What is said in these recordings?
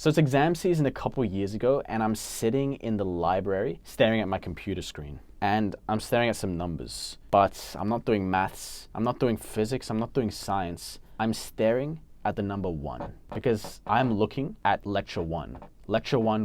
So it's exam season a couple years ago, and I'm sitting in the library staring at my computer screen. And I'm staring at some numbers, but I'm not doing maths, I'm not doing physics, I'm not doing science. I'm staring at the number 1 because I'm looking at lecture 1,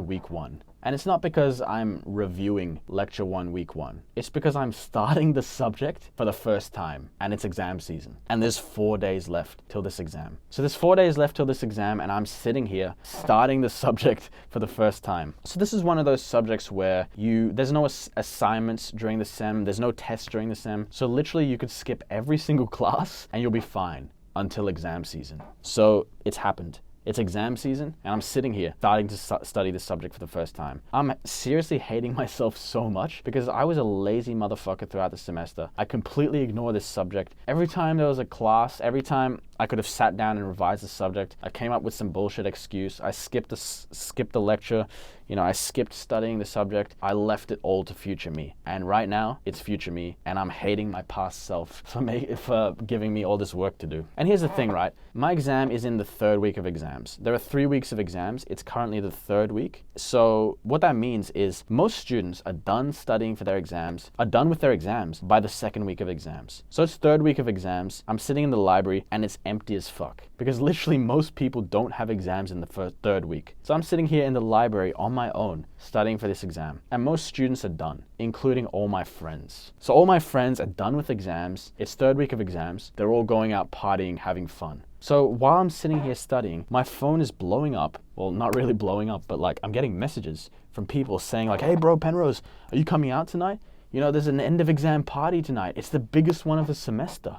week 1. And it's not because I'm reviewing lecture 1, week 1. It's because I'm starting the subject for the first time, and it's exam season. And there's 4 days left till this exam. So there's 4 days left till this exam, and I'm sitting here starting the subject for the first time. So this is one of those subjects where there's no assignments during the sem, there's no tests during the sem. So literally you could skip every single class and you'll be fine until exam season. So it's happened. It's exam season, and I'm sitting here starting to study this subject for the first time. I'm seriously hating myself so much because I was a lazy motherfucker throughout the semester. I completely ignored this subject. Every time there was a class, every time I could have sat down and revised the subject, I came up with some bullshit excuse. I skipped the lecture. I skipped studying the subject. I left it all to future me. And right now, it's future me, and I'm hating my past self for giving me all this work to do. And here's the thing, right? My exam is in the 3rd week of exams. There are 3 weeks of exams. It's currently the 3rd week. So what that means is most students are done studying for their exams, are done with their exams by the 2nd week of exams. So it's 3rd week of exams. I'm sitting in the library, and it's empty as fuck because literally most people don't have exams in the 3rd week. So I'm sitting here in the library on my own studying for this exam, and most students are done, including all my friends. So all my friends are done with exams. It's 3rd week of exams. They're all going out partying, having fun. So while I'm sitting here studying, my phone is blowing up. Well, not really blowing up, but like I'm getting messages from people saying like, hey bro, Penrose, are you coming out tonight? There's an end of exam party tonight. It's the biggest one of the semester,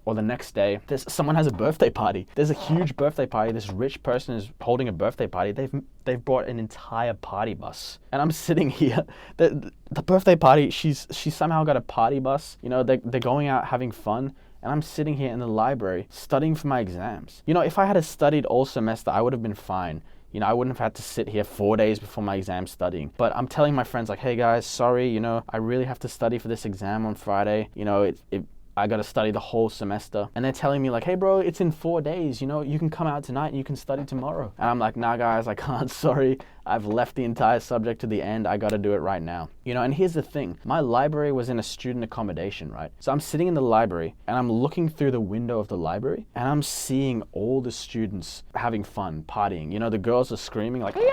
or the next day, someone has a birthday party. There's a huge birthday party. This rich person is holding a birthday party. They've brought an entire party bus. And I'm sitting here, the birthday party, she's somehow got a party bus. They're going out having fun. And I'm sitting here in the library studying for my exams. If I had studied all semester, I would have been fine. I wouldn't have had to sit here 4 days before my exam studying. But I'm telling my friends like, hey guys, sorry, I really have to study for this exam on Friday. I got to study the whole semester. And they're telling me like, hey bro, it's in 4 days. You can come out tonight and you can study tomorrow. And I'm like, nah guys, I can't, sorry. I've left the entire subject to the end. I got to do it right now. And here's the thing. My library was in a student accommodation, right? So I'm sitting in the library and I'm looking through the window of the library and I'm seeing all the students having fun, partying. The girls are screaming like, yeah!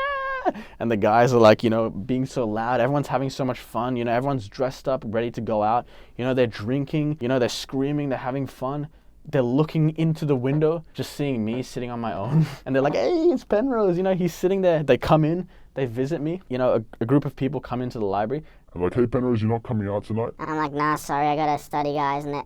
And the guys are like, being so loud. Everyone's having so much fun. Everyone's dressed up, ready to go out. They're drinking, they're screaming, they're having fun. They're looking into the window, just seeing me sitting on my own. And they're like, hey, it's Penrose. He's sitting there. They come in, they visit me. A group of people come into the library. I'm like, hey Penrose, you're not coming out tonight? And I'm like, nah, sorry, I gotta study, guys. And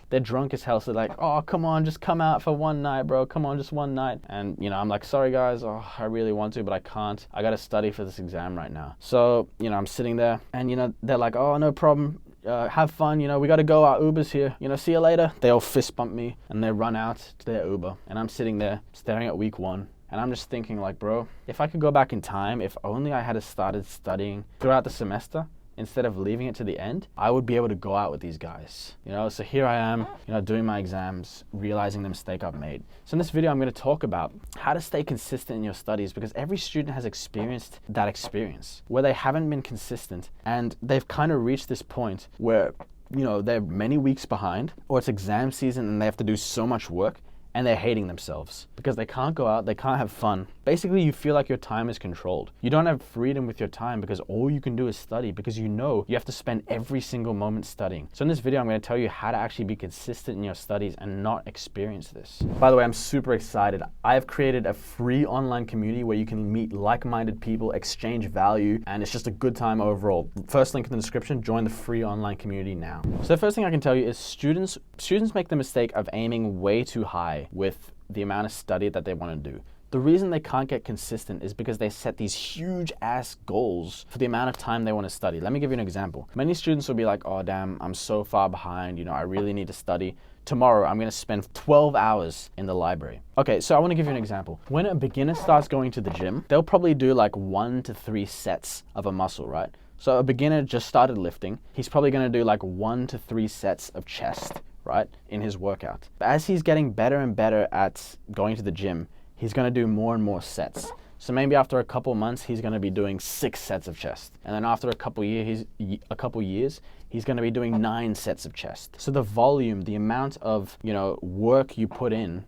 they're drunk as hell. So they're like, oh, come on, just come out for one night, bro. Come on, just one night. And, I'm like, sorry, guys. Oh, I really want to, but I can't. I gotta study for this exam right now. So, I'm sitting there and, they're like, oh, no problem. Have fun, we gotta go, our Uber's here, see you later. They all fist bump me and they run out to their Uber. And I'm sitting there staring at week 1. And I'm just thinking like, bro, if I could go back in time, if only I had started studying throughout the semester, instead of leaving it to the end, I would be able to go out with these guys. So here I am, doing my exams, realizing the mistake I've made. So in this video, I'm going to talk about how to stay consistent in your studies because every student has experienced that experience where they haven't been consistent and they've kind of reached this point where, they're many weeks behind or it's exam season and they have to do so much work and they're hating themselves because they can't go out, they can't have fun. Basically, you feel like your time is controlled. You don't have freedom with your time because all you can do is study because you have to spend every single moment studying. So in this video, I'm going to tell you how to actually be consistent in your studies and not experience this. By the way, I'm super excited. I have created a free online community where you can meet like-minded people, exchange value, and it's just a good time overall. First link in the description, join the free online community now. So the first thing I can tell you is students make the mistake of aiming way too high with the amount of study that they want to do. The reason they can't get consistent is because they set these huge ass goals for the amount of time they want to study. Let me give you an example. Many students will be like, oh damn, I'm so far behind, I really need to study. Tomorrow, I'm going to spend 12 hours in the library. Okay, so I want to give you an example. When a beginner starts going to the gym, they'll probably do like 1 to 3 sets of a muscle, right? So a beginner just started lifting. He's probably going to do like 1 to 3 sets of chest, right, in his workout. But as he's getting better and better at going to the gym, he's going to do more and more sets. So maybe after a couple months, he's going to be doing 6 sets of chest. And then after a couple years, he's going to be doing 9 sets of chest. So the volume, the amount of, work you put in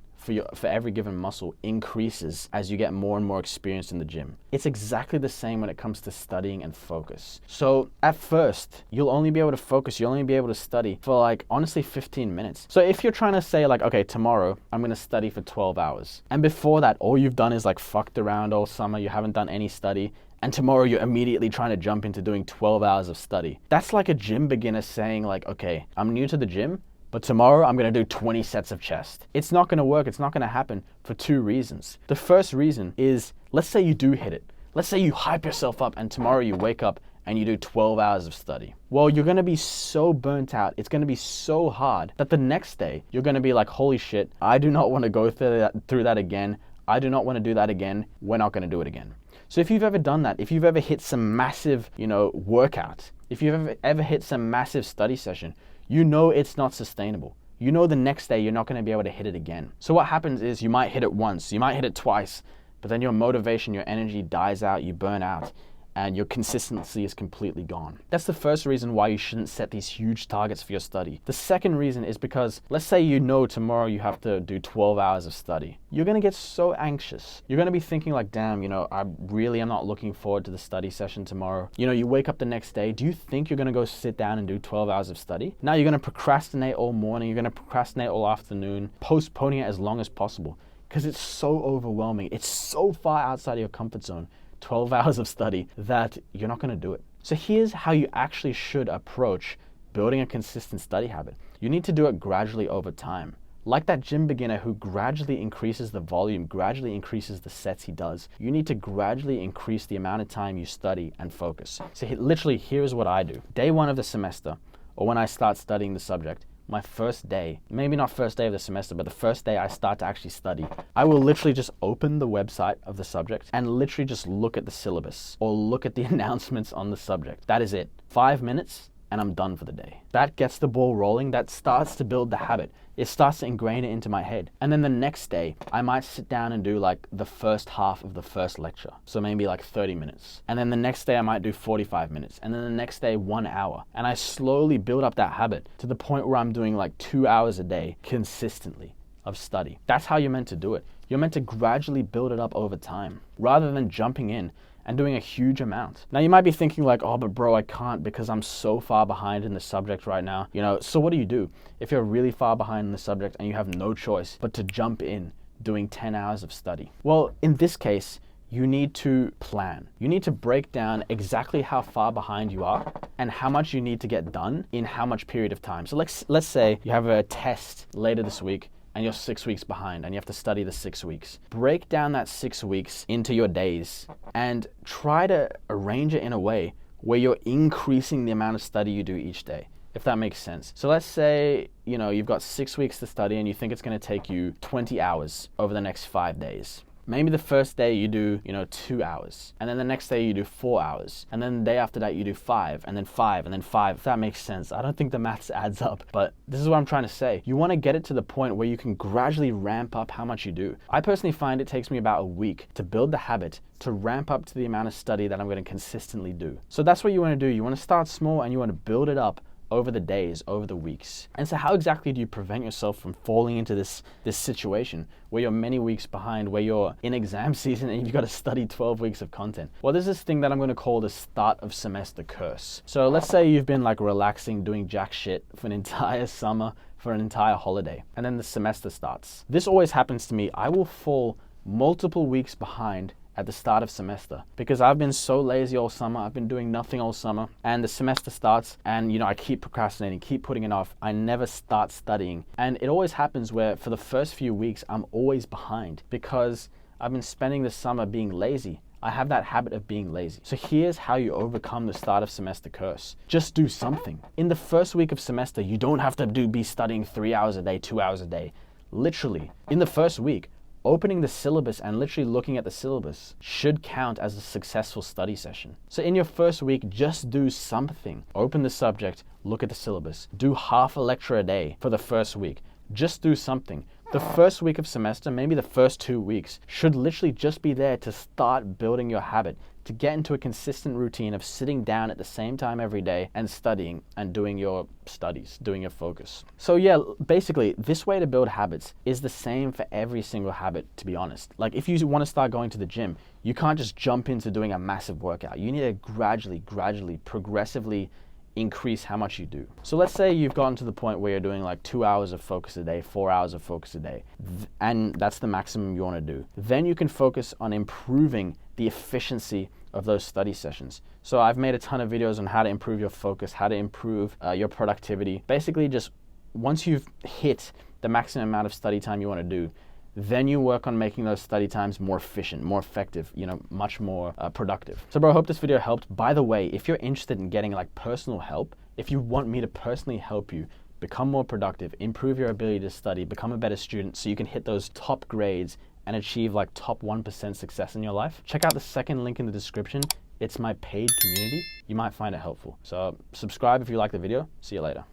for every given muscle increases as you get more and more experienced in the gym. It's exactly the same when it comes to studying and focus. So at first, you'll only be able to focus, you'll only be able to study for honestly 15 minutes. So if you're trying to say okay, tomorrow I'm going to study for 12 hours. And before that, all you've done is fucked around all summer, you haven't done any study. And tomorrow you're immediately trying to jump into doing 12 hours of study. That's like a gym beginner saying okay, I'm new to the gym, but tomorrow I'm going to do 20 sets of chest. It's not going to work. It's not going to happen for 2 reasons. The first reason is, let's say you do hit it. Let's say you hype yourself up and tomorrow you wake up and you do 12 hours of study. Well, you're going to be so burnt out. It's going to be so hard that the next day you're going to be like, holy shit, I do not want to go through that again. I do not want to do that again. We're not going to do it again. So if you've ever done that, if you've ever hit some massive, workout, if you've ever hit some massive study session, you know it's not sustainable. You know the next day you're not going to be able to hit it again. So what happens is you might hit it once, you might hit it twice, but then your motivation, your energy dies out, you burn out, and your consistency is completely gone. That's the first reason why you shouldn't set these huge targets for your study. The second reason is because, let's say tomorrow you have to do 12 hours of study. You're going to get so anxious. You're going to be thinking damn, I really am not looking forward to the study session tomorrow. You wake up the next day. Do you think you're going to go sit down and do 12 hours of study? Now you're going to procrastinate all morning. You're going to procrastinate all afternoon, postponing it as long as possible because it's so overwhelming. It's so far outside of your comfort zone. 12 hours of study that you're not going to do it. So here's how you actually should approach building a consistent study habit. You need to do it gradually over time. Like that gym beginner who gradually increases the volume, gradually increases the sets he does, you need to gradually increase the amount of time you study and focus. So literally, here's what I do. Day 1 of the semester, or when I start studying the subject, my first day, maybe not first day of the semester, but the first day I start to actually study, I will literally just open the website of the subject and literally just look at the syllabus or look at the announcements on the subject. That is it. 5 minutes and I'm done for the day. That gets the ball rolling. That starts to build the habit. It starts to ingrain it into my head. And then the next day, I might sit down and do the first half of the first lecture. So maybe 30 minutes. And then the next day I might do 45 minutes. And then the next day, 1 hour. And I slowly build up that habit to the point where I'm doing 2 hours a day consistently of study. That's how you're meant to do it. You're meant to gradually build it up over time rather than jumping in and doing a huge amount. Now you might be thinking oh, but bro, I can't because I'm so far behind in the subject right now. So what do? If you're really far behind in the subject and you have no choice but to jump in doing 10 hours of study? Well, in this case, you need to plan. You need to break down exactly how far behind you are and how much you need to get done in how much period of time. So let's say you have a test later this week and you're 6 weeks behind and you have to study the 6 weeks. Break down that 6 weeks into your days and try to arrange it in a way where you're increasing the amount of study you do each day, if that makes sense. So let's say, you've got 6 weeks to study and you think it's going to take you 20 hours over the next 5 days. Maybe the first day you do, 2 hours. And then the next day you do 4 hours. And then the day after that you do 5, and then 5, and then 5. If that makes sense. I don't think the maths adds up, but this is what I'm trying to say. You want to get it to the point where you can gradually ramp up how much you do. I personally find it takes me about a week to build the habit to ramp up to the amount of study that I'm going to consistently do. So that's what you want to do. You want to start small and you want to build it up over the days, over the weeks. And so how exactly do you prevent yourself from falling into this situation where you're many weeks behind, where you're in exam season and you've got to study 12 weeks of content? Well, there's this thing that I'm going to call the start of semester curse. So let's say you've been relaxing, doing jack shit for an entire summer, for an entire holiday, and then the semester starts. This always happens to me. I will fall multiple weeks behind at the start of semester because I've been so lazy all summer. I've been doing nothing all summer, and the semester starts and I keep procrastinating, keep putting it off. I never start studying, and it always happens where for the first few weeks I'm always behind because I've been spending the summer being lazy. I have that habit of being lazy. So here's how you overcome the start of semester curse. Just do something. In the first week of semester, you don't have to be studying 3 hours a day, 2 hours a day. Literally, in the first week, opening the syllabus and literally looking at the syllabus should count as a successful study session. So in your first week, just do something. Open the subject, look at the syllabus. Do half a lecture a day for the first week. Just do something. The first week of semester, maybe the first 2 weeks, should literally just be there to start building your habit, to get into a consistent routine of sitting down at the same time every day and studying and doing your studies, doing your focus. So yeah, basically this way to build habits is the same for every single habit, to be honest. Like if you want to start going to the gym, you can't just jump into doing a massive workout. You need to gradually, progressively increase how much you do. So let's say you've gotten to the point where you're doing like 2 hours of focus a day, 4 hours of focus a day, and that's the maximum you want to do. Then you can focus on improving the efficiency of those study sessions. So I've made a ton of videos on how to improve your focus, how to improve your productivity. Basically, just once you've hit the maximum amount of study time you want to do, then you work on making those study times more efficient, more effective, much more productive. So bro, I hope this video helped. By the way, if you're interested in getting like personal help, if you want me to personally help you become more productive, improve your ability to study, become a better student so you can hit those top grades and achieve like top 1% success in your life, check out the second link in the description. It's my paid community. You might find it helpful. So subscribe if you like the video. See you later.